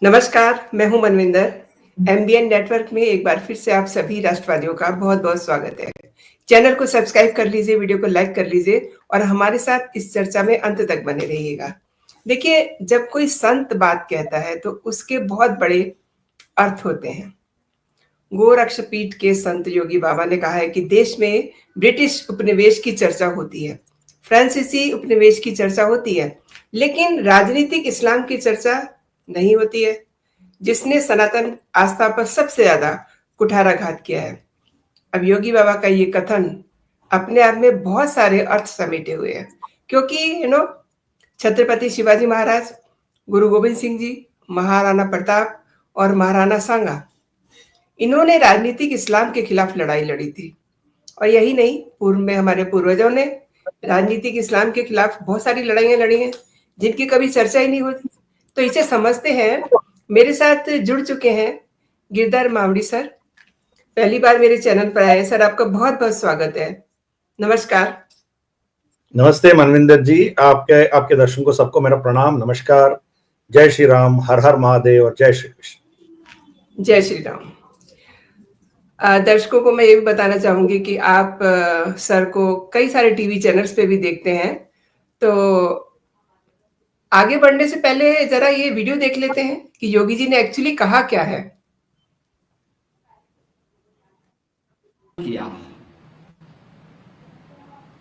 नमस्कार, मैं हूं मनविंदर। एमबीएन नेटवर्क में एक बार फिर से आप सभी राष्ट्रवादियों का बहुत-बहुत स्वागत है। चैनल को सब्सक्राइब कर लीजिए, वीडियो को लाइक कर लीजिए और हमारे साथ इस चर्चा में अंत तक बने रहिएगा। देखिए, जब कोई संत बात कहता है तो उसके बहुत बड़े अर्थ होते हैं। गोरक्षपीठ के संत योगी बाबा ने कहा है कि देश में ब्रिटिश उपनिवेश की चर्चा होती है, फ्रांसीसी उपनिवेश की चर्चा होती है, लेकिन राजनीतिक इस्लाम की चर्चा नहीं होती है, जिसने सनातन आस्था पर सबसे ज्यादा कुठाराघात किया है। अब योगी बाबा का ये कथन अपने आप में बहुत सारे अर्थ समेटे हुए हैं, क्योंकि छत्रपति शिवाजी महाराज, गुरु गोविंद सिंह जी, महाराणा प्रताप और महाराणा सांगा, इन्होंने राजनीतिक इस्लाम के खिलाफ लड़ाई लड़ी थी। और यही नहीं, पूर्व में हमारे पूर्वजों ने राजनीतिक इस्लाम के खिलाफ बहुत सारी लड़ाइयां लड़ी हैं, जिनकी कभी चर्चा ही नहीं होती। तो इसे समझते हैं। मेरे साथ जुड़ चुके हैं गिरधर मावड़ी सर। पहली बार मेरे चैनल पर आए सर, आपका बहुत बहुत स्वागत है। नमस्कार। नमस्ते मनविंदर जी, आपके दर्शकों को सबको मेरा प्रणाम, नमस्कार। जय श्री राम, हर हर महादेव और जय श्री कृष्ण। जय श्री राम। दर्शकों को मैं ये भी बताना चाहूंगी कि आप सर को कई सारे टीवी चैनल्स पे भी देखते हैं, तो आगे बढ़ने से पहले जरा ये वीडियो देख लेते हैं कि योगी जी ने एक्चुअली कहा क्या है।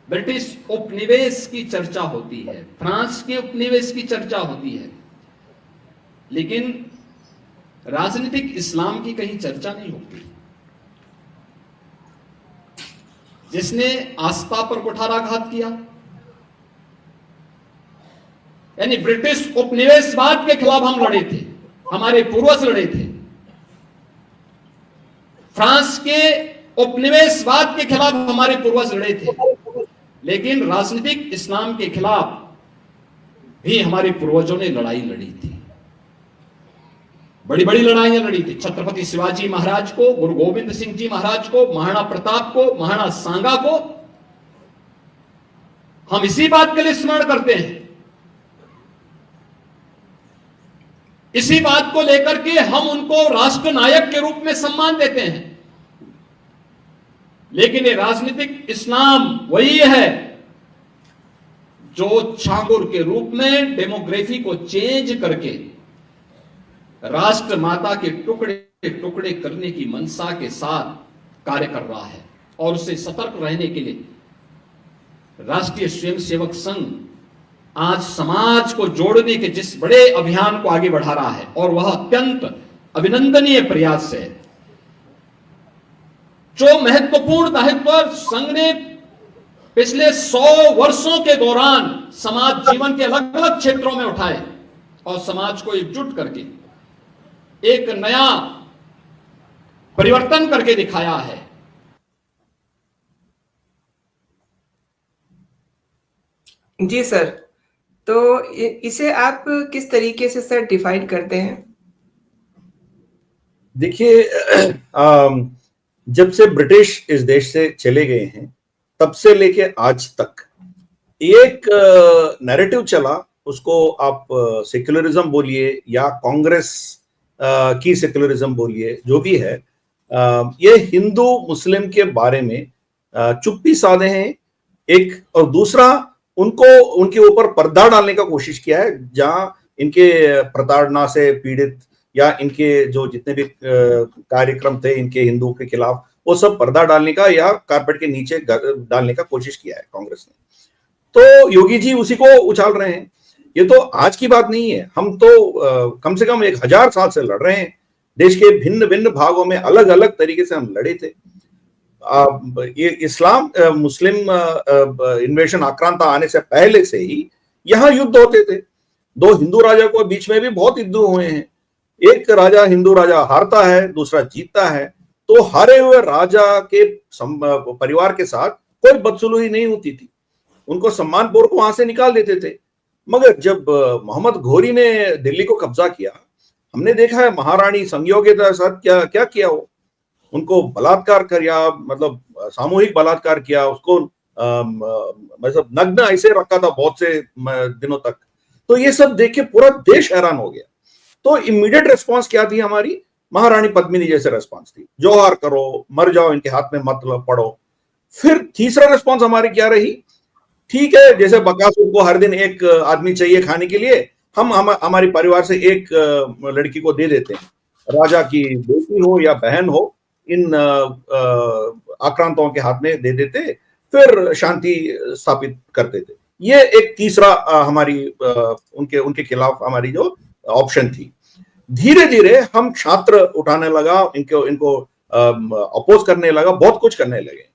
ब्रिटिश उपनिवेश की चर्चा होती है, फ्रांस के उपनिवेश की चर्चा होती है, लेकिन राजनीतिक इस्लाम की कहीं चर्चा नहीं होती। जिसने आस्था पर कुठाराघात किया, यानी ब्रिटिश उपनिवेशवाद के खिलाफ हम लड़े थे, हमारे पूर्वज लड़े थे। फ्रांस के उपनिवेशवाद के खिलाफ हमारे पूर्वज लड़े थे, लेकिन राजनीतिक इस्लाम के खिलाफ भी हमारे पूर्वजों ने लड़ाई लड़ी थी। बड़ी बड़ी लड़ाइयां लड़ी थी। छत्रपति शिवाजी महाराज को, गुरु गोविंद सिंह जी महाराज को, महाराणा प्रताप को, महाराणा सांगा को हम इसी बात के लिए स्मरण करते हैं। इसी बात को लेकर के हम उनको राष्ट्र नायक के रूप में सम्मान देते हैं। लेकिन ये राजनीतिक इस्लाम वही है जो छांगुर के रूप में डेमोग्राफी को चेंज करके राष्ट्र माता के टुकड़े टुकड़े करने की मंशा के साथ कार्य कर रहा है। और उससे सतर्क रहने के लिए राष्ट्रीय स्वयंसेवक संघ आज समाज को जोड़ने के जिस बड़े अभियान को आगे बढ़ा रहा है, और वह अत्यंत अभिनंदनीय प्रयास है। जो महत्वपूर्ण दायित्व संघ ने पिछले 100 वर्षों के दौरान समाज जीवन के अलग अलग क्षेत्रों में उठाए और समाज को एकजुट करके एक नया परिवर्तन करके दिखाया है। जी सर, तो इसे आप किस तरीके से सर डिफाइन करते हैं? देखिए, जब से ब्रिटिश इस देश से चले गए हैं, तब से लेके आज तक एक नैरेटिव चला, उसको आप सेक्युलरिज्म बोलिए या कांग्रेस की सेक्युलरिज्म बोलिए, जो भी है, ये हिंदू मुस्लिम के बारे में चुप्पी साधे हैं एक, और दूसरा उनको उनके ऊपर पर्दा डालने का कोशिश किया है। जहां इनके प्रताड़ना से पीड़ित या इनके जो जितने भी कार्यक्रम थे इनके हिंदुओं के खिलाफ, वो सब पर्दा डालने का या कारपेट के नीचे डालने का कोशिश किया है कांग्रेस ने। तो योगी जी उसी को उछाल रहे हैं। ये तो आज की बात नहीं है, हम तो कम से कम 1000 साल से लड़ रहे हैं। देश के भिन्न भिन्न भागों में अलग अलग तरीके से हम लड़े थे। ये इस्लाम मुस्लिम इन्वेशन आक्रांता आने से पहले से ही यहाँ युद्ध होते थे। 2 हिंदू राजा को बीच में भी बहुत युद्ध हुए हैं। एक राजा, हिंदू राजा हारता है, दूसरा जीतता है। तो हारे हुए राजा के परिवार के साथ कोई बदसलूकी नहीं होती थी, उनको सम्मानपूर्वक वहां से निकाल देते थे। मगर जब मोहम्मद घोरी ने दिल्ली को कब्जा किया, हमने देखा है महारानी संज्ञों के साथ क्या क्या किया। वो उनको बलात्कार किया, मतलब सामूहिक बलात्कार किया, उसको मतलब नग्न ऐसे रखा था बहुत से दिनों तक। तो ये सब देख के पूरा देश हैरान हो गया। तो इमीडिएट रेस्पॉन्स क्या थी हमारी? महारानी पद्मिनी जैसे रेस्पॉन्स थी, जोहार करो, मर जाओ, इनके हाथ में मत पड़ो। फिर तीसरा रेस्पॉन्स हमारी क्या रही? ठीक है, जैसे बकासुर को हर दिन एक आदमी चाहिए खाने के लिए, हम हमारी परिवार से एक लड़की को दे देते हैं, राजा की बेटी हो या बहन हो, इन आक्रांतों के हाथ में दे देते, फिर शांति स्थापित करते थे। ये एक तीसरा हमारी उनके खिलाफ हमारी जो ऑप्शन थी। धीरे धीरे हम छात्र उठाने लगा, इनको अपोज करने लगा, बहुत कुछ करने लगे।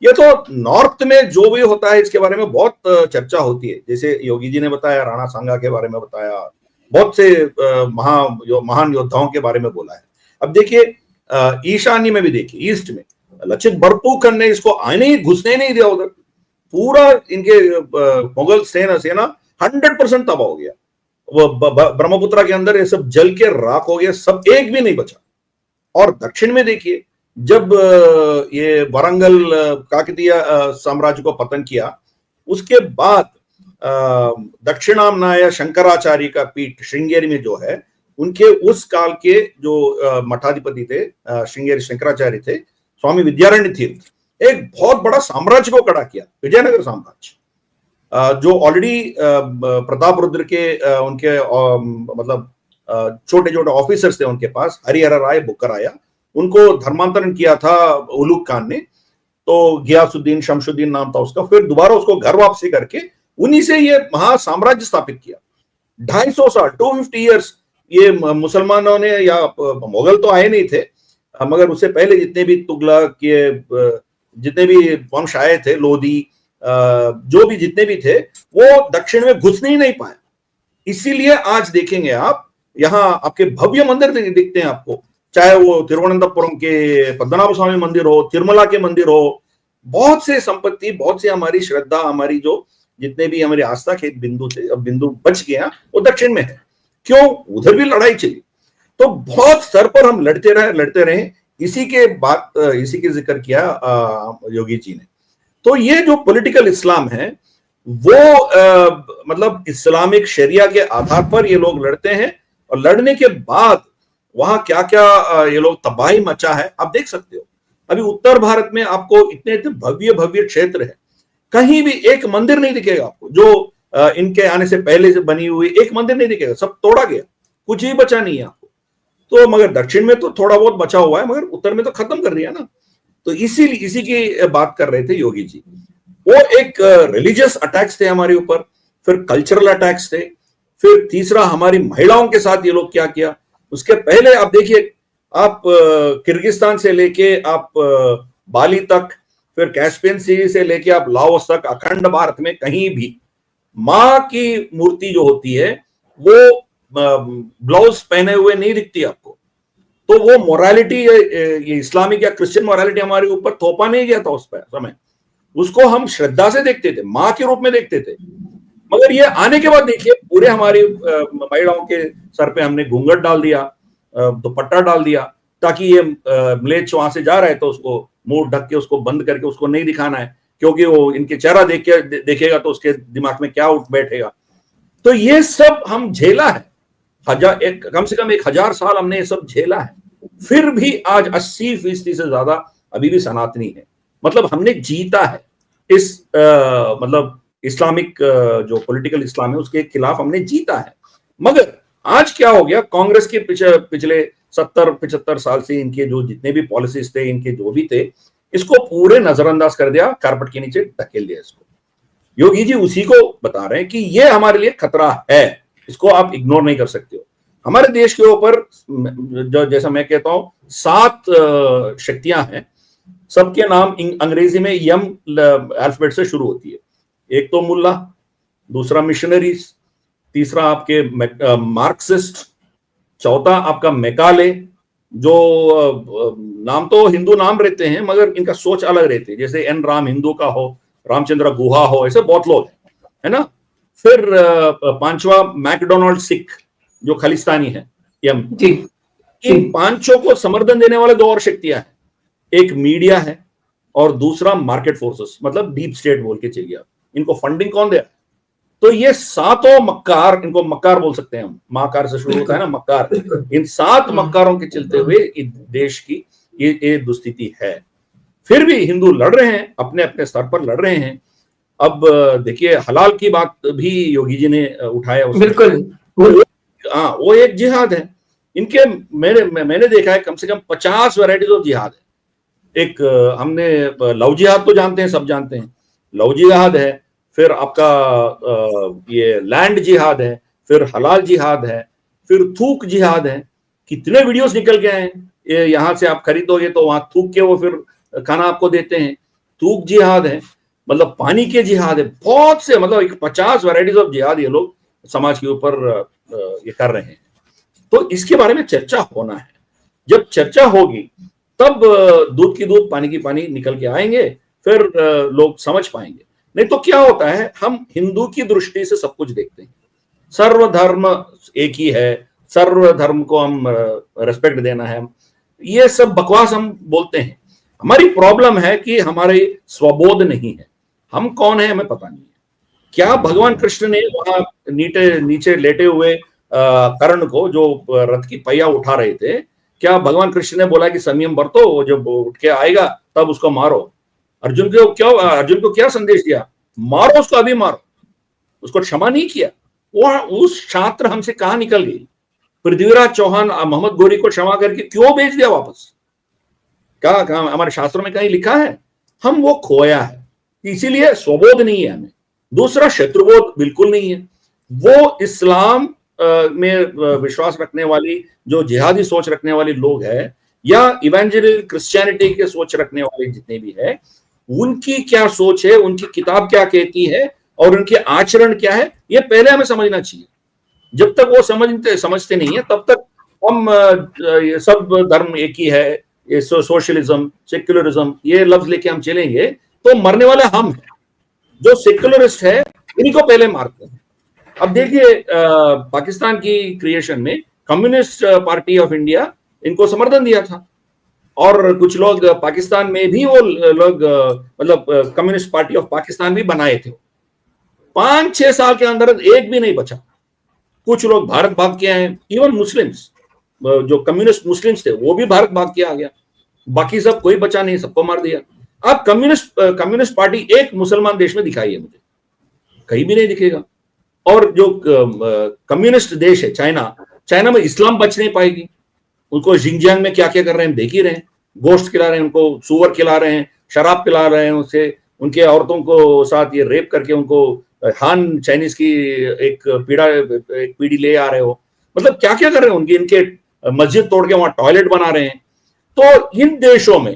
ये तो नॉर्थ में जो भी होता है इसके बारे में बहुत चर्चा होती है, जैसे योगी जी ने बताया, राणा सांगा के बारे में बताया, बहुत से महान योद्धाओं के बारे में बोला है। अब देखिए ईशान्य में भी देखिए, ईस्ट में लचित बरफुकन ने इसको आने ही घुसने नहीं दिया उधर, पूरा इनके मुगल सेना 100% तबाह हो गया। वो ब्रह्मपुत्र के अंदर ये सब जल के राख हो गया, सब एक भी नहीं बचा। और दक्षिण में देखिए, जब ये वरंगल काकतीय साम्राज्य को पतन किया, उसके बाद दक्षिणामनाय शंकराचार्य का पीठ श्रृंगेरी में जो है, उनके उस काल के जो मठाधिपति थे, श्रृंगेरी शंकराचार्य थे, स्वामी विद्यारण्य तीर्थ, एक बहुत बड़ा साम्राज्य को खड़ा किया, विजयनगर साम्राज्य, जो ऑलरेडी प्रताप रुद्र के उनके मतलब छोटे छोटे ऑफिसर्स थे उनके पास, हरिहर राय, बुक्कराया, उनको धर्मांतरण किया था उलुग खान ने, तो गियासुद्दीन शमशुद्दीन नाम था उसका, फिर दोबारा उसको घर वापसी करके उन्हीं से ये महासाम्राज्य स्थापित किया। 250 साल 250 ईयर्स ये मुसलमानों ने, या मुगल तो आए नहीं थे, मगर उससे पहले जितने भी तुगलक के जितने भी वंश आए थे, लोधी, जो भी जितने भी थे, वो दक्षिण में घुसने ही नहीं पाए। इसीलिए आज देखेंगे आप, यहाँ आपके भव्य मंदिर दिखते हैं आपको, चाहे वो तिरुवनंतपुरम के पद्मनाभ स्वामी मंदिर हो, तिरुमला के मंदिर हो, बहुत से संपत्ति, बहुत से हमारी श्रद्धा, हमारी जो जितने भी हमारी आस्था के बिंदु थे, अब बिंदु बच गया, वो दक्षिण में है। क्यों? उधर भी लड़ाई चली, तो बहुत स्तर पर हम लड़ते रहे। इसी के जिक्र किया योगी जी ने। तो ये जो पॉलिटिकल इस्लाम है, वो मतलब इस्लामिक शरिया के आधार पर ये लोग लड़ते हैं, और लड़ने के बाद वहां क्या क्या ये लोग तबाही मचा है आप देख सकते हो। अभी उत्तर भारत में आपको इतने भव्य भव्य क्षेत्र है, कहीं भी एक मंदिर नहीं दिखेगा आपको, जो इनके आने से पहले से बनी हुई एक मंदिर नहीं दिखेगा, सब तोड़ा गया, कुछ भी बचा नहीं है आपको। तो मगर दक्षिण में तो थोड़ा बहुत बचा हुआ है, मगर उत्तर में तो खत्म कर दिया ना। तो इसी की बात कर रहे थे योगी जी। वो एक रिलीजियस अटैक्स थे हमारे ऊपर, फिर कल्चरल अटैक्स थे, फिर तीसरा हमारी महिलाओं के साथ ये लोग क्या किया। उसके पहले आप देखिए, आप किर्गिस्तान से लेके आप बाली तक, फिर कैस्पियन सी से लेके आप लाओस तक, अखंड भारत में कहीं भी माँ की मूर्ति जो होती है वो ब्लाउज पहने हुए नहीं दिखती आपको। तो वो मोरालिटी, ये इस्लामिक या क्रिश्चियन मोरालिटी हमारे ऊपर थोपा नहीं गया था उस पर समय, उसको हम श्रद्धा से देखते थे, माँ के रूप में देखते थे। मगर ये आने के बाद देखिए, पूरे हमारी महिलाओं के सर पे हमने घूंघट डाल दिया, दुपट्टा डाल दिया, ताकि ये म्लेच्छ वहां से जा रहा है तो उसको मुंह ढक के, उसको बंद करके उसको नहीं दिखाना है, क्योंकि वो इनके चेहरा देखेगा तो उसके दिमाग में क्या उठ बैठेगा। तो ये सब हम झेला है, कम से कम 1000 साल हमने ये सब झेला है। फिर भी आज 80% से ज्यादा अभी भी सनातनी है, मतलब हमने जीता है इस मतलब इस्लामिक जो पॉलिटिकल इस्लाम है उसके खिलाफ हमने जीता है। मगर आज क्या हो गया, कांग्रेस के पिछले 70-75 साल से इनके जो जितने भी पॉलिसीज थे, इनके जो भी थे, इसको पूरे नजरअंदाज कर दिया, कारपेट के नीचे धकेल दिया इसको। योगी जी उसी को बता रहे हैं कि ये हमारे लिए खतरा है, इसको आप इग्नोर नहीं कर सकते हो। हमारे देश के ऊपर जो, जैसा मैं कहता हूं, 7 शक्तियां हैं, सबके नाम अंग्रेजी में यम अल्फाबेट से शुरू होती है। एक तो मुल्ला, दूसरा मिशनरीज, तीसरा आपके मार्क्सिस्ट, चौथा आपका मैकाले, जो नाम तो हिंदू नाम रहते हैं मगर इनका सोच अलग रहती है, जैसे एन राम हिंदू का हो, रामचंद्र गुहा हो, ऐसे बहुत लोग है ना। फिर 5वां मैकडोनाल्ड सिख, जो खालिस्तानी है, यम। इन 5 को समर्थन देने वाले 2 और शक्तियां हैं, एक मीडिया है और दूसरा मार्केट फोर्सेस, मतलब डीप स्टेट बोल के चलिए आप। इनको फंडिंग कौन दे रहा है? तो ये सातों मक्कार, इनको मक्कार बोल सकते हैं हम, माकार से शुरू होता है ना मक्कार, इन 7 मक्कारों के चलते हुए इस देश की ये दुस्थिति है। फिर भी हिंदू लड़ रहे हैं, अपने अपने स्तर पर लड़ रहे हैं। अब देखिए हलाल की बात भी योगी जी ने उठाया, बिल्कुल, वो एक जिहाद है इनके। मैंने देखा है कम से कम 50 वैरायटीज ऑफ जिहाद है। एक हमने लव जिहाद तो जानते हैं, सब जानते हैं, लव जिहाद है, फिर आपका ये लैंड जिहाद है, फिर हलाल जिहाद है, फिर थूक जिहाद है। कितने वीडियोस निकल गए हैं, यहां से आप खरीदोगे तो वहां थूक के वो फिर खाना आपको देते हैं। थूक जिहाद है, मतलब पानी के जिहाद है, बहुत से, मतलब 50 वैरायटीज ऑफ जिहाद ये लोग समाज के ऊपर ये कर रहे हैं। तो इसके बारे में चर्चा होना है। जब चर्चा होगी तब दूध की दूध पानी की पानी निकल के आएंगे, फिर लोग समझ पाएंगे। नहीं तो क्या होता है, हम हिंदू की दृष्टि से सब कुछ देखते हैं, सर्वधर्म एक ही है, सर्वधर्म को हम रेस्पेक्ट देना है, ये सब बकवास हम बोलते हैं। हमारी प्रॉब्लम है कि हमारे स्वबोध नहीं है, हम कौन है हमें पता नहीं है। क्या भगवान कृष्ण ने वहां नीचे लेटे हुए कर्ण को, जो रथ की पहिया उठा रहे थे, क्या भगवान कृष्ण ने बोला कि संयम बरतो, वो जब उठ के आएगा तब उसको मारो? अर्जुन को क्या संदेश दिया? मारो उसको, अभी मारो। उसको क्षमा नहीं किया। वो उस छात्र हमसे कहां निकल गई? पृथ्वीराज चौहान मोहम्मद गोरी को क्षमा करके क्यों भेज दिया वापस? क्या हमारे शास्त्रों में कहीं लिखा है? हम वो खोया है, इसीलिए स्वबोध नहीं है हमें। दूसरा, शत्रुबोध बिल्कुल नहीं है। वो इस्लाम में विश्वास रखने वाली, जो जिहादी सोच रखने वाले लोग हैं, या इवेंजलिकल क्रिश्चियनिटी के सोच रखने वाले जितने भी है, उनकी क्या सोच है, उनकी किताब क्या कहती है और उनके आचरण क्या है, ये पहले हमें समझना चाहिए। जब तक वो समझते नहीं है तब तक हम ये सब धर्म एक ही है, ये सोशलिज्म, सेक्युलरिज्म, ये लफ्ज लेके हम चलेंगे तो मरने वाले हम हैं। जो सेक्युलरिस्ट है इन्हीं को पहले मारते हैं। अब देखिए पाकिस्तान की क्रिएशन में कम्युनिस्ट पार्टी ऑफ इंडिया इनको समर्थन दिया था, और कुछ लोग पाकिस्तान में भी वो लोग मतलब कम्युनिस्ट पार्टी ऑफ पाकिस्तान भी बनाए थे। 5-6 साल के अंदर एक भी नहीं बचा। कुछ लोग भारत भाग के आए, इवन मुस्लिम्स, जो कम्युनिस्ट मुस्लिम्स थे वो भी भारत भाग के आ गया। बाकी सब कोई बचा नहीं, सबको मार दिया। अब कम्युनिस्ट पार्टी एक मुसलमान देश में दिखाई है मुझे, कहीं भी नहीं दिखेगा। और जो कम्युनिस्ट देश है चाइना में इस्लाम बच नहीं पाएगी। उनको जिंगजियांग में क्या क्या कर रहे हैं देख ही रहे हैं, गोश्त खिला रहे हैं उनको, सुअर खिला रहे हैं, शराब पिला रहे हैं, उससे उनके औरतों को साथ ये रेप करके उनको हान चाइनीज की एक पीढ़ी ले आ रहे हो। मतलब क्या क्या कर रहे हैं इनके मस्जिद तोड़ के वहां टॉयलेट बना रहे हैं। तो इन देशों में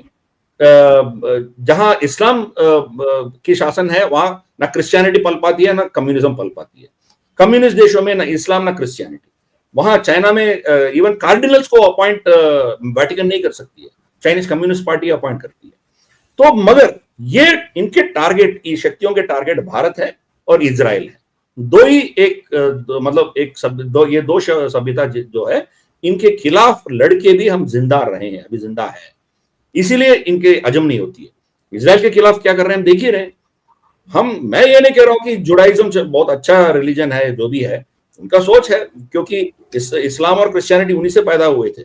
जहां इस्लाम की शासन है, वहां ना क्रिश्चियनिटी पल पाती है ना कम्युनिज्म पल पाती है। कम्युनिस्ट देशों में ना इस्लाम ना क्रिश्चियनिटी। वहां चाइना में इवन कार्डिनल्स को अपॉइंट वेटिकन नहीं कर सकती है, चाइनीज कम्युनिस्ट पार्टी अपॉइंट करती है। तो मगर ये इनके टारगेट, ये शक्तियों के टारगेट भारत है और इजराइल है। दो ही ये दो सभ्यता जो है, इनके खिलाफ लड़के भी हम जिंदा रहे हैं, अभी जिंदा है, इसीलिए इनके हजम नहीं होती है। इजराइल के खिलाफ क्या कर रहे हैं हम देख ही रहे हैं। मैं ये नहीं कह रहा हूं कि जुडाइज्म बहुत अच्छा रिलीजन है, जो भी है उनका सोच है, क्योंकि इस्लाम और क्रिश्चियनिटी उन्हीं से पैदा हुए थे,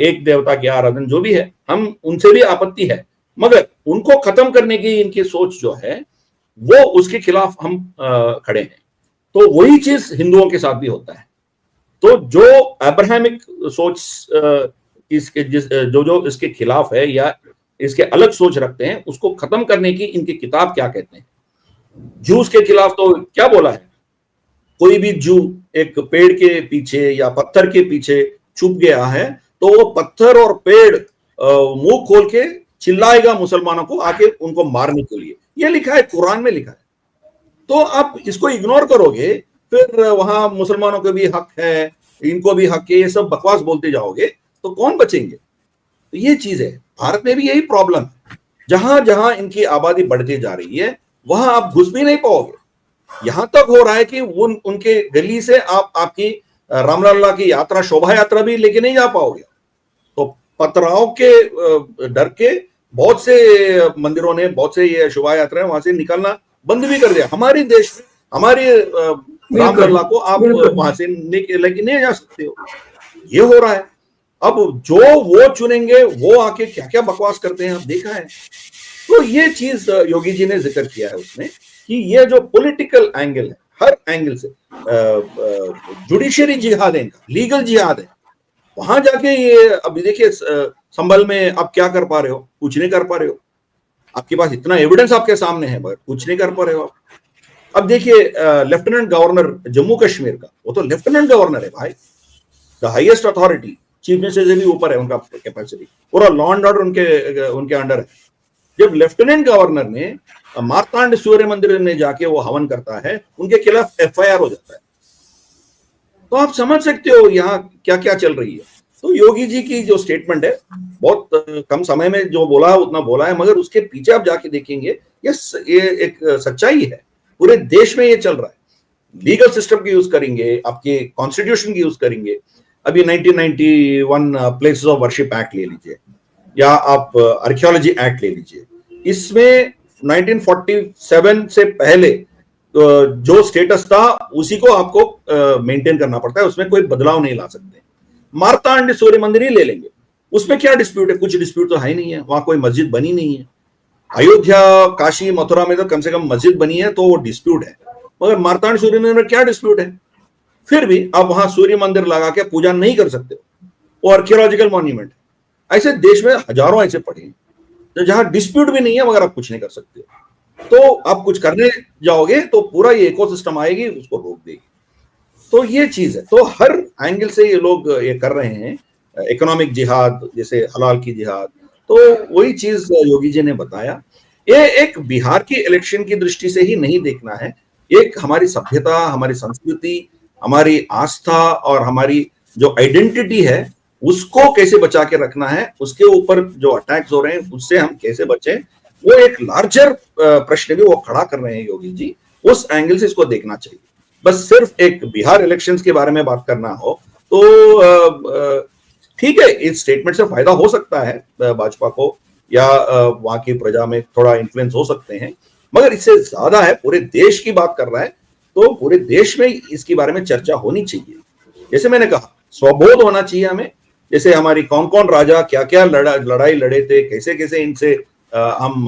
एक देवता की आराधना जो भी है, हम उनसे भी आपत्ति है, मगर उनको खत्म करने की इनकी सोच जो है वो उसके खिलाफ हम खड़े हैं। तो वही चीज हिंदुओं के साथ भी होता है। तो जो अब्राहमिक सोच जो इसके खिलाफ है या इसके अलग सोच रखते हैं, उसको खत्म करने की इनकी किताब क्या कहते हैं। जूस के खिलाफ तो क्या बोला है, कोई भी जू एक पेड़ के पीछे या पत्थर के पीछे छुप गया है तो वो पत्थर और पेड़ मुंह खोल के चिल्लाएगा मुसलमानों को आके उनको मारने के लिए। ये लिखा है, कुरान में लिखा है। तो आप इसको इग्नोर करोगे, फिर वहां मुसलमानों को भी हक है, इनको भी हक है, ये सब बकवास बोलते जाओगे तो कौन बचेंगे? तो ये चीज है, भारत में भी यही प्रॉब्लम है। जहां जहां इनकी आबादी बढ़ती जा रही है वहां आप घुस भी नहीं पाओगे। यहां तक हो रहा है कि उनके गली से आपकी रामलला की यात्रा, शोभा यात्रा भी लेके नहीं जा पाओगे। तो पथराव के डर के बहुत से मंदिरों ने, बहुत से ये शोभा यात्राएं वहां से निकलना बंद भी कर दिया। हमारे देश में हमारे रामलला को आप वहां से लेके नहीं जा सकते हो। ये हो रहा है। अब जो वो चुनेंगे वो आके क्या क्या बकवास करते हैं, अब देखा है। तो ये चीज योगी जी ने जिक्र किया है उसमें कि ये जो पॉलिटिकल एंगल है, हर एंगल से जुडिशरी जिहाद है इनका, लीगल जिहाद है। वहां जाके ये अभी देखिए संभल में आप क्या कर पा रहे हो, कुछ नहीं कर पा रहे हो। आपके पास इतना एविडेंस आपके सामने है मगर कुछ नहीं कर पा रहे हो आप। अब देखिए लेफ्टिनेंट गवर्नर जम्मू कश्मीर का, वो तो लेफ्टिनेंट गवर्नर है भाई, the highest authority, chief minister से भी ऊपर है उनका कैपेसिटी, पूरा लॉ एंड ऑर्डर उनके अंडर है। जब लेफ्टिनेंट गवर्नर ने मार्तांड सूर्य मंदिर में जाके वो हवन करता है, उनके खिलाफ एफआईआर हो जाता है। तो आप समझ सकते हो यहाँ क्या क्या चल रही है। तो योगी जी की जो स्टेटमेंट है, बहुत कम समय में जो बोला है उतना बोला है, मगर उसके पीछे आप जाके देखेंगे ये एक सच्चाई है। पूरे देश में ये चल रहा है। लीगल सिस्टम की यूज करेंगे, आपके कॉन्स्टिट्यूशन की यूज करेंगे। अभी 1991 प्लेसेस ऑफ वर्शिप एक्ट ले लीजिए, या आप आर्कियोलॉजी एक्ट ले लीजिए। इसमें 1947 से पहले जो स्टेटस था उसी को आपको मेंटेन करना पड़ता है, उसमें कोई बदलाव नहीं ला सकते। मार्तांड सूर्य मंदिर ही ले लेंगे, उसमें क्या डिस्प्यूट है? कुछ डिस्प्यूट तो है ही नहीं है, वहां कोई मस्जिद बनी नहीं है। अयोध्या, काशी, मथुरा में तो कम से कम मस्जिद बनी है, तो वो डिस्प्यूट है। मगर मार्तांड सूर्य मंदिर में क्या डिस्प्यूट है? फिर भी आप वहां सूर्य मंदिर लगा के पूजा नहीं कर सकते, वो आर्कियोलॉजिकल मॉन्यूमेंट है। ऐसे देश में हजारों ऐसे पड़े हैं तो जहां डिस्प्यूट भी नहीं है मगर आप कुछ नहीं कर सकते। तो आप कुछ करने जाओगे तो पूरा ये इकोसिस्टम आएगी, उसको रोक देगी। तो ये चीज है। तो हर एंगल से ये लोग ये कर रहे हैं, इकोनॉमिक जिहाद, जैसे हलाल की जिहाद। तो वही चीज योगी जी ने बताया। ये एक बिहार की इलेक्शन की दृष्टि से ही नहीं देखना है, एक हमारी सभ्यता, हमारी संस्कृति, हमारी आस्था और हमारी जो आइडेंटिटी है उसको कैसे बचा के रखना है, उसके ऊपर जो अटैक्स हो रहे हैं उससे हम कैसे बचें, वो एक लार्जर प्रश्न भी वो खड़ा कर रहे हैं योगी जी। उस एंगल से इसको देखना चाहिए। बस सिर्फ एक बिहार इलेक्शंस के बारे में बात करना हो तो ठीक है, इस स्टेटमेंट से फायदा हो सकता है भाजपा को, या वहां की प्रजा में थोड़ा इन्फ्लुएंस हो सकते हैं, मगर इससे ज्यादा है पूरे देश की बात कर रहा है, तो पूरे देश में इसके बारे में चर्चा होनी चाहिए। जैसे मैंने कहा, स्वबोध होना चाहिए हमें। जैसे हमारी कौन कौन राजा क्या क्या लड़ाई लड़े थे, कैसे कैसे इनसे हम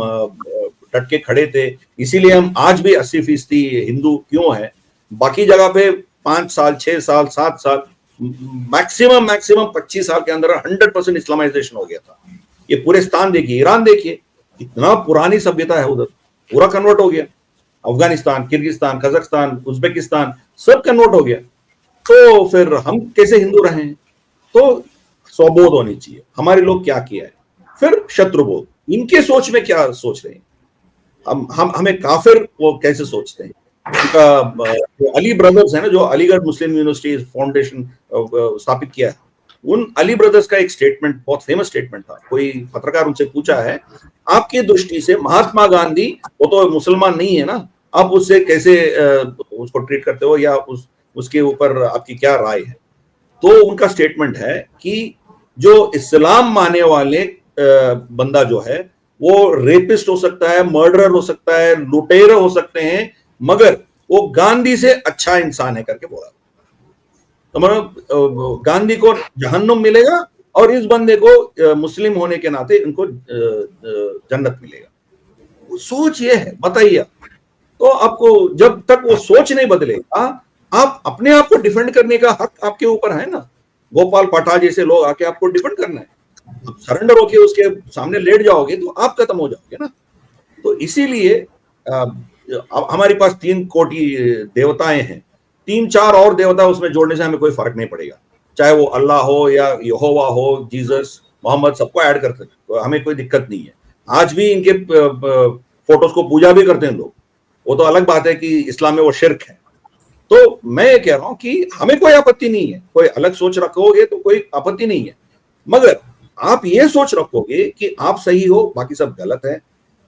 डट के खड़े थे, इसीलिए हम आज भी 80% हिंदू क्यों है। बाकी जगह पे 5 साल, 6 साल, 7 साल, मैक्सिमम 25 साल के अंदर 100% इस्लामाइजेशन हो गया था। ये पूरे स्थान देखिए, ईरान देखिए, कितना पुरानी सभ्यता है उधर, पूरा कन्वर्ट हो गया। अफगानिस्तान, किर्गिस्तान, कजाकिस्तान, उज्बेकिस्तान सब कन्वर्ट हो गया। तो फिर हम कैसे हिंदू रहे? तो स्वबोध होनी चाहिए, हमारे लोग क्या किया है। फिर शत्रुबोध, इनके सोच में क्या सोच रहे हैं, हमें काफिर वो कैसे सोचते हैं। उनका जो अली ब्रदर्स है ना, जो अलीगढ़ मुस्लिम यूनिवर्सिटी फाउंडेशन स्थापित किया है, उन अली ब्रदर्स का एक स्टेटमेंट, बहुत फेमस स्टेटमेंट था। कोई पत्रकार उनसे पूछा है, आपकी दृष्टि से महात्मा गांधी, वो तो मुसलमान नहीं है ना, आप उससे कैसे उसको ट्रीट करते हो, या उसके ऊपर आपकी क्या राय है? तो उनका स्टेटमेंट है कि जो इस्लाम मानने वाले बंदा जो है वो रेपिस्ट हो सकता है, मर्डरर हो सकता है, लुटेरे हो सकते हैं, मगर वो गांधी से अच्छा इंसान है करके बोला। तो मतलब गांधी को जहन्नुम मिलेगा और इस बंदे को मुस्लिम होने के नाते इनको जन्नत मिलेगा। वो सोच ये है, बताइए। तो आपको जब तक वो सोच नहीं बदलेगा, आप अपने आप को डिफेंड करने का हक आपके ऊपर है ना। गोपाल पाठा जैसे लोग आके आपको डिफेंड करना है, आप सरेंडर होके उसके सामने लेट जाओगे तो आप खत्म हो जाओगे ना। तो इसीलिए हमारे पास 3 कोटि देवताएं हैं, 3-4 और देवता उसमें जोड़ने से हमें कोई फर्क नहीं पड़ेगा, चाहे वो अल्लाह हो या यहोवा हो, जीसस, मोहम्मद, सबको ऐड कर सकते, तो हमें कोई दिक्कत नहीं है। आज भी इनके फोटोज को पूजा भी करते हैं लोग, वो तो अलग बात है कि इस्लाम में वो शिर्क है। तो मैं ये कह रहा हूं कि हमें कोई आपत्ति नहीं है, कोई अलग सोच रखोगे तो कोई आपत्ति नहीं है, मगर आप ये सोच रखोगे कि आप सही हो, बाकी सब गलत है,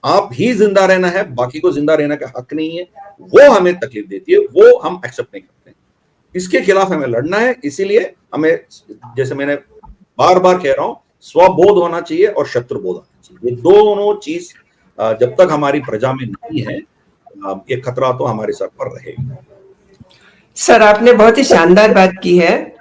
आप ही जिंदा रहना है, बाकी को जिंदा रहने का हक नहीं है, वो हमें तकलीफ देती है, वो हम एक्सेप्ट नहीं करते। इसके खिलाफ हमें लड़ना है। इसीलिए हमें, जैसे मैंने बार बार कह रहा हूं, स्वबोध होना चाहिए और शत्रुबोध होना चाहिए। ये दोनों चीज जब तक हमारी प्रजा में नहीं है, ये खतरा तो हमारे सर पर रहेगा। सर, आपने बहुत ही शानदार बात की है।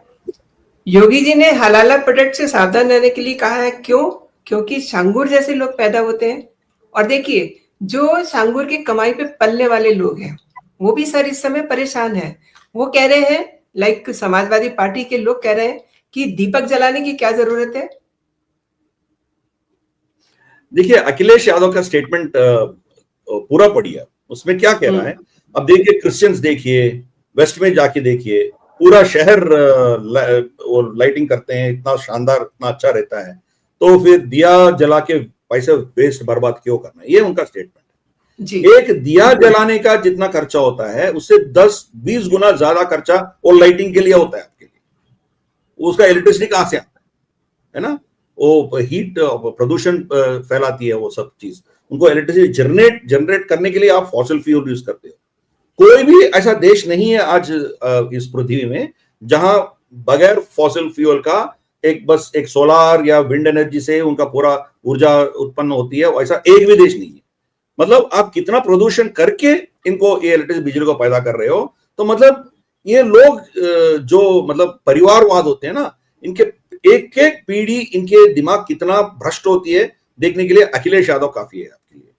योगी जी ने हलाला प्रोडक्ट से सावधान रहने के लिए कहा है। क्यों? क्योंकि सांगुर जैसे लोग पैदा होते हैं। और देखिए, जो सांगुर की कमाई पे पलने वाले लोग हैं, वो भी सर इस समय परेशान है। वो कह रहे हैं, लाइक समाजवादी पार्टी के लोग कह रहे हैं कि दीपक जलाने की क्या जरूरत है। देखिए, अखिलेश यादव का स्टेटमेंट पूरा पढ़िए, उसमें क्या कह रहा है। अब देखिए, क्रिश्चियंस देखिए, वेस्ट में जाके देखिए, पूरा शहर वो लाइटिंग करते हैं, इतना शानदार, इतना अच्छा रहता है, तो फिर दिया जला के पैसे वेस्ट बर्बाद क्यों करना है, ये उनका स्टेटमेंट जी। एक दिया जलाने का जितना खर्चा होता है, उससे 10-20 गुना ज्यादा खर्चा और लाइटिंग के लिए होता है आपके लिए। उसका इलेक्ट्रिसिटी कहां से आता है ना, वो हीट प्रदूषण फैलाती है वो सब चीज। उनको इलेक्ट्रिसिटी जनरेट करने के लिए आप फॉसिल फ्यूल यूज करते हो। कोई भी ऐसा देश नहीं है आज इस पृथ्वी में जहां बगैर फॉसिल फ्यूल का एक सोलार या विंड एनर्जी से उनका पूरा ऊर्जा उत्पन्न होती है, ऐसा एक भी देश नहीं है। मतलब आप कितना प्रदूषण करके इनको ये इलेक्ट्रिक बिजली को पैदा कर रहे हो। तो मतलब ये लोग जो मतलब परिवारवाद होते हैं ना, इनके एक एक पीढ़ी, इनके दिमाग कितना भ्रष्ट होती है देखने के लिए अखिलेश यादव काफी है आपके लिए,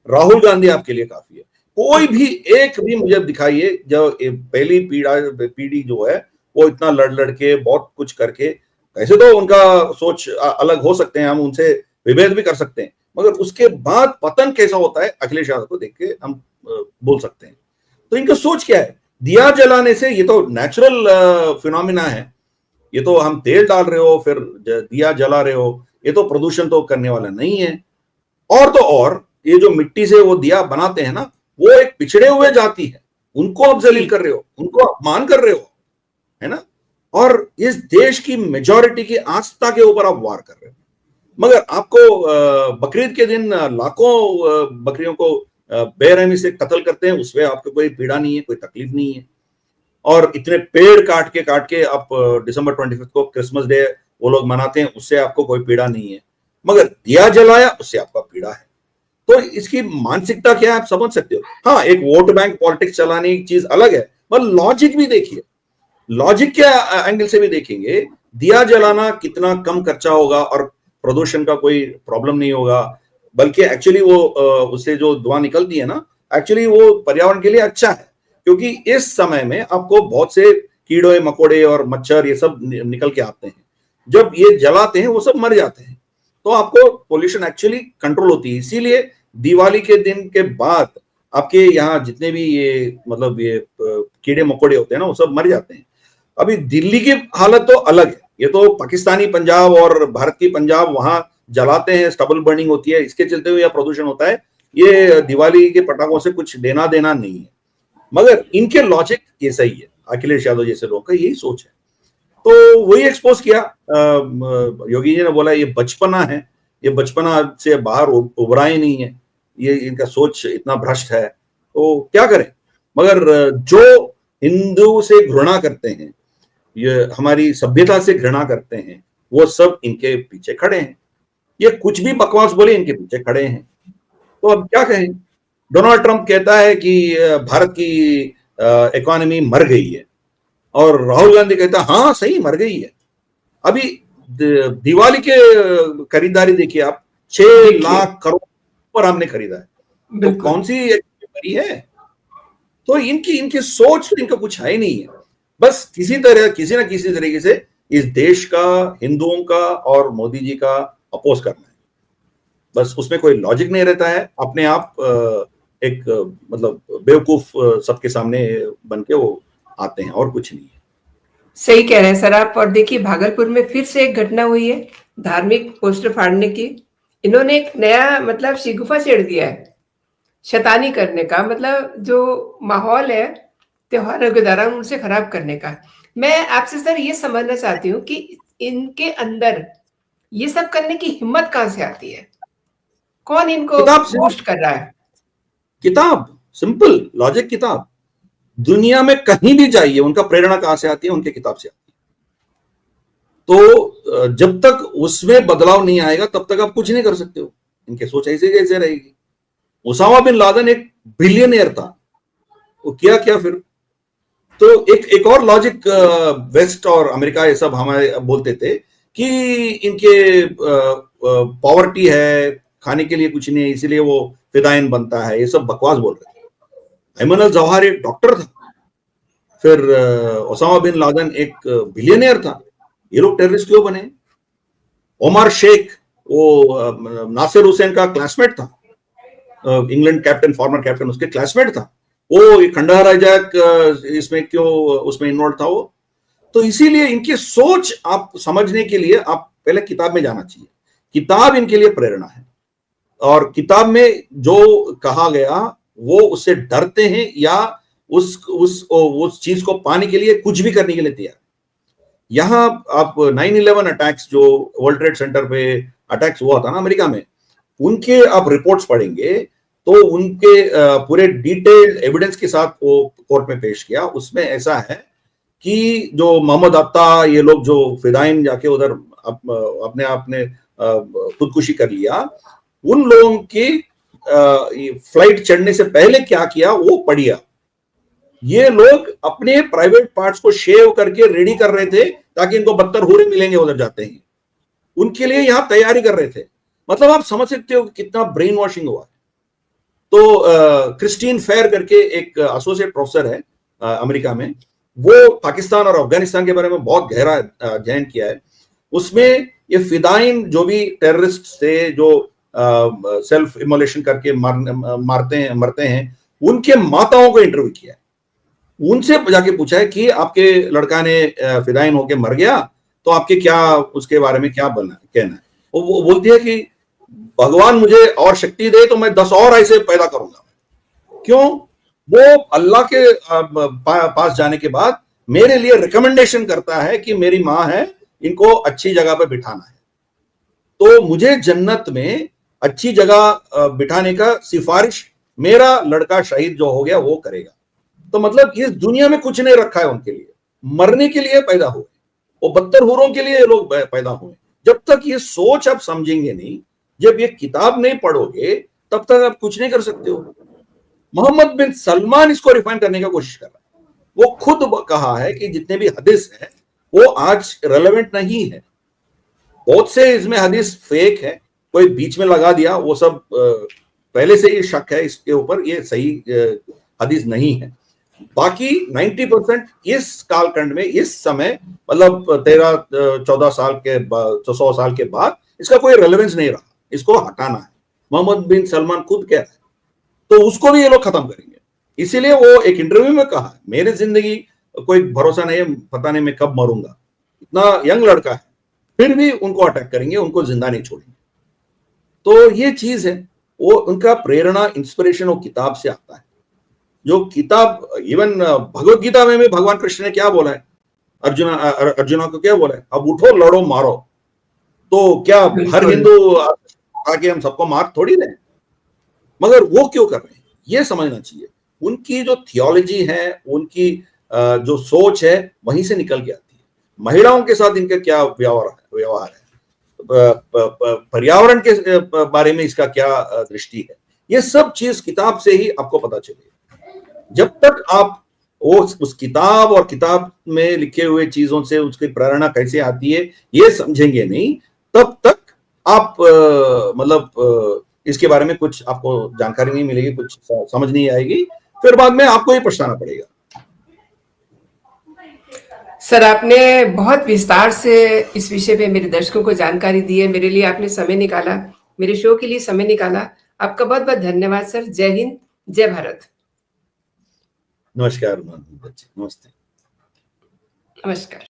राहुल गांधी आपके लिए काफी है। कोई भी एक भी मुझे दिखाइए जो पहली पीढ़ी जो है वो इतना लड़ के बहुत कुछ करके, ऐसे तो उनका सोच अलग हो सकते हैं, हम उनसे विभेद भी कर सकते हैं, मगर उसके बाद पतन कैसा होता है अखिलेश यादव को देख के हम बोल सकते हैं। तो इनका सोच क्या है, दिया जलाने से, ये तो नेचुरल फिनोमिना है, ये तो हम तेल डाल रहे हो फिर दिया जला रहे हो, ये तो प्रदूषण तो करने वाला नहीं है। और तो और ये जो मिट्टी से वो दिया बनाते हैं ना, वो एक पिछड़े हुए जाति है, उनको आप जलील कर रहे हो, उनको अपमान कर रहे हो, है ना। और इस देश की मेजॉरिटी की आस्था के ऊपर आप वार कर रहे हो। मगर आपको बकरीद के दिन लाखों बकरियों को बेरहमी से कत्ल करते हैं, उसमें आपको कोई पीड़ा नहीं है, कोई तकलीफ नहीं है। और इतने पेड़ काट के आप दिसंबर 25 को क्रिसमस डे वो लोग मनाते हैं, उससे आपको कोई पीड़ा नहीं है। मगर दिया जलाया, उससे आपका पीड़ा है। तो इसकी मानसिकता क्या है आप समझ सकते हो। हाँ, एक वोट बैंक पॉलिटिक्स चलाने की चीज अलग है, पर लॉजिक भी देखिए, लॉजिक के एंगल से भी देखेंगे, दिया जलाना कितना कम खर्चा होगा और प्रदूषण का कोई प्रॉब्लम नहीं होगा, बल्कि एक्चुअली वो उससे जो धुआं निकलती है ना, एक्चुअली वो पर्यावरण के लिए अच्छा है। क्योंकि इस समय में आपको बहुत से कीड़े मकोड़े और मच्छर ये सब निकल के आते हैं, जब ये जलाते हैं वो सब मर जाते हैं, तो आपको पोल्यूशन एक्चुअली कंट्रोल होती है। इसीलिए दिवाली के दिन के बाद आपके यहाँ जितने भी ये मतलब ये कीड़े मकोड़े होते हैं ना, वो सब मर जाते हैं। अभी दिल्ली की हालत तो अलग है, ये तो पाकिस्तानी पंजाब और भारत की पंजाब, वहां जलाते हैं, स्टबल बर्निंग होती है, इसके चलते हुए यह प्रदूषण होता है। ये दिवाली के पटाखों से कुछ लेना देना नहीं है। मगर इनके लॉजिक ये सही है, अखिलेश यादव जैसे लोग का यही सोच है। तो वही एक्सपोज किया योगी जी ने, बोला ये बचपना है, ये बचपना से बाहर उभरा ही नहीं है, ये इनका सोच इतना भ्रष्ट है, तो क्या करें। मगर जो हिंदू से घृणा करते हैं, ये हमारी सभ्यता से घृणा करते हैं, वो सब इनके पीछे खड़े हैं। ये कुछ भी बकवास बोले, इनके पीछे खड़े हैं। तो अब क्या कहें। डोनाल्ड ट्रंप कहता है कि भारत की इकोनॉमी मर गई है, और राहुल गांधी कहता है हाँ सही मर गई है। अभी दिवाली के खरीदारी देखिए आप, 6 लाख करोड़ पर हमने खरीदा है, तो कौन सी मरी है। तो इनकी सोच तो इनका कुछ है ही नहीं है, बस किसी ना किसी तरीके से इस देश का, हिंदुओं का और मोदी जी का अपोज करना है। बस उसमें कोई लॉजिक नहीं रहता है, अपने आप एक मतलब बेवकूफ सबके सामने बन के वो आते हैं, और कुछ नहीं है। सही कह रहे हैं सर आप। और देखिए, भागलपुर में फिर से एक घटना हुई है धार्मिक पोस्टर फाड़ने की। इन्होंने एक नया मतलब शिगुफा छेड़ दिया है शैतानी करने का, मतलब जो माहौल है त्योहारों के दौरान उनसे खराब करने का। मैं आपसे सर ये समझना चाहती हूँ कि इनके अंदर ये सब करने की हिम्मत कहाँ से आती है, कौन इनको बूस्ट कर रहा है। किताब, सिंपल लॉजिक किताब। दुनिया में कहीं भी जाइए, उनका प्रेरणा कहां से आती है, उनके किताब से आती है। तो जब तक उसमें बदलाव नहीं आएगा तब तक आप कुछ नहीं कर सकते हो। इनके सोच ऐसे जैसे रहेगी। उसामा बिन लादेन एक बिलियनियर था, वो किया क्या फिर? तो एक और लॉजिक वेस्ट और अमेरिका ये सब हमारे बोलते थे कि इनके पॉवर्टी है, खाने के लिए कुछ नहीं है, इसीलिए वो फिदाइन बनता है, ये सब बकवास बोल रहे थे। अयमन अल जवाहिरी एक डॉक्टर था, फिर ओसामा बिन लादेन एक बिलियनियर था, ये लोग टेररिस्ट क्यों बने? ओमर शेख वो नासिर हुसैन का क्लासमेट था, इंग्लैंड कैप्टन, फॉर्मर कैप्टन, उसके क्लासमेट था, वो खंडहर हाईजैक इसमें क्यों उसमें इन्वॉल्व था वो? तो इसीलिए इनकी सोच आप समझने के लिए आप पहले किताब में जाना चाहिए। किताब इनके लिए प्रेरणा है, और किताब में जो कहा गया वो उससे डरते हैं या उस चीज को पाने के लिए कुछ भी करने के लिए तैयार। यहां आप 9/11 अटैक्स, जो वर्ल्ड ट्रेड सेंटर पे अटैक्स हुआ था ना अमेरिका में, उनके आप रिपोर्ट्स पढ़ेंगे तो उनके पूरे डिटेल्ड एविडेंस के साथ वो कोर्ट में पेश किया। उसमें ऐसा है कि जो मोहम्मद अत्ता, ये लोग जो फिदाइन जाके उधर अपने आपने खुदकुशी कर लिया, उन लोगों की फ्लाइट चढ़ने से पहले क्या किया वो पढ़िया। ये लोग अपने प्राइवेट पार्ट्स को शेव करके रेडी कर रहे थे ताकि इनको 72 हूरे मिलेंगे उधर जाते ही, उनके लिए यहां तैयारी कर रहे थे। मतलब आप समझ सकते हो कि कितना ब्रेन वॉशिंग हुआ। तो क्रिस्टीन फेयर करके एक एसोसिएट प्रोफेसर है अमेरिका में, वो पाकिस्तान और अफगानिस्तान के बारे में बहुत गहरा अध्ययन किया है। उसमें ये फिदाइन जो भी टेररिस्ट थे, जो सेल्फ इमोलेशन करके मरते हैं, उनके माताओं को इंटरव्यू किया है। उनसे जाके पूछा है कि आपके लड़का ने फिदाइन होके मर गया तो आपके क्या उसके बारे में क्या कहना है? वो बोलती है कि भगवान मुझे और शक्ति दे तो मैं 10 और ऐसे पैदा करूंगा। क्यों? वो अल्लाह के पास जाने के बाद मेरे लिए रिकमेंडेशन करता है कि मेरी माँ है, इनको अच्छी जगह पर बिठाना है, तो मुझे जन्नत में अच्छी जगह बिठाने का सिफारिश मेरा लड़का शहीद जो हो गया वो करेगा। तो मतलब इस दुनिया में कुछ नहीं रखा है उनके लिए, मरने के लिए पैदा हुए, वो 72 हूरों के लिए लोग पैदा हुए। जब तक ये सोच आप समझेंगे नहीं, जब ये किताब नहीं पढ़ोगे, तब तक आप कुछ नहीं कर सकते हो। मोहम्मद बिन सलमान इसको रिफाइन करने की कोशिश कर रहा है। वो खुद कहा है कि जितने भी हदीस है वो आज रेलेवेंट नहीं है, बहुत से इसमें हदीस फेक है, कोई बीच में लगा दिया, वो सब पहले से ही शक है इसके ऊपर, ये सही हदीस नहीं है। बाकी 90% इस कालखंड में, इस समय, मतलब 13-14 साल के बाद, 100 साल के बाद इसका कोई रेलेवेंस नहीं रहा, इसको हटाना है। मोहम्मद बिन सलमान खुद कह रहा है, तो उसको भी ये लोग खत्म करेंगे। इसीलिए वो एक इंटरव्यू में कहा, मेरी जिंदगी कोई भरोसा नहीं है, पता नहीं मैं कब मरूंगा, इतना यंग लड़का है, फिर भी उनको अटैक करेंगे, उनको जिंदा नहीं छोड़ेंगे। तो ये चीज है, वो उनका प्रेरणा, इंस्पिरेशन वो किताब से आता है। जो किताब, इवन भगवत गीता में भी भगवान कृष्ण ने क्या बोला है, अर्जुना को क्या बोला है, अब उठो, लड़ो, मारो। तो क्या हर हिंदू आके हम सबको मार थोड़ी दें? मगर वो क्यों कर रहे हैं ये समझना चाहिए। उनकी जो थियोलॉजी है, उनकी जो सोच है, वहीं से निकल के आती है। महिलाओं के साथ इनका क्या व्यवहार है, पर्यावरण के बारे में इसका क्या दृष्टि है, ये सब चीज किताब से ही आपको पता चलेगी। जब तक आप उस किताब और किताब में लिखे हुए चीजों से उसकी प्रेरणा कैसे आती है ये समझेंगे नहीं, तब तक आप मतलब इसके बारे में कुछ आपको जानकारी नहीं मिलेगी, कुछ समझ नहीं आएगी, फिर बाद में आपको ही पछताना पड़ेगा। सर, आपने बहुत विस्तार से इस विषय पे मेरे दर्शकों को जानकारी दी है। मेरे लिए आपने समय निकाला, मेरे शो के लिए समय निकाला, आपका बहुत बहुत धन्यवाद सर। जय हिंद, जय भारत। नमस्कार। नमस्ते। नमस्कार।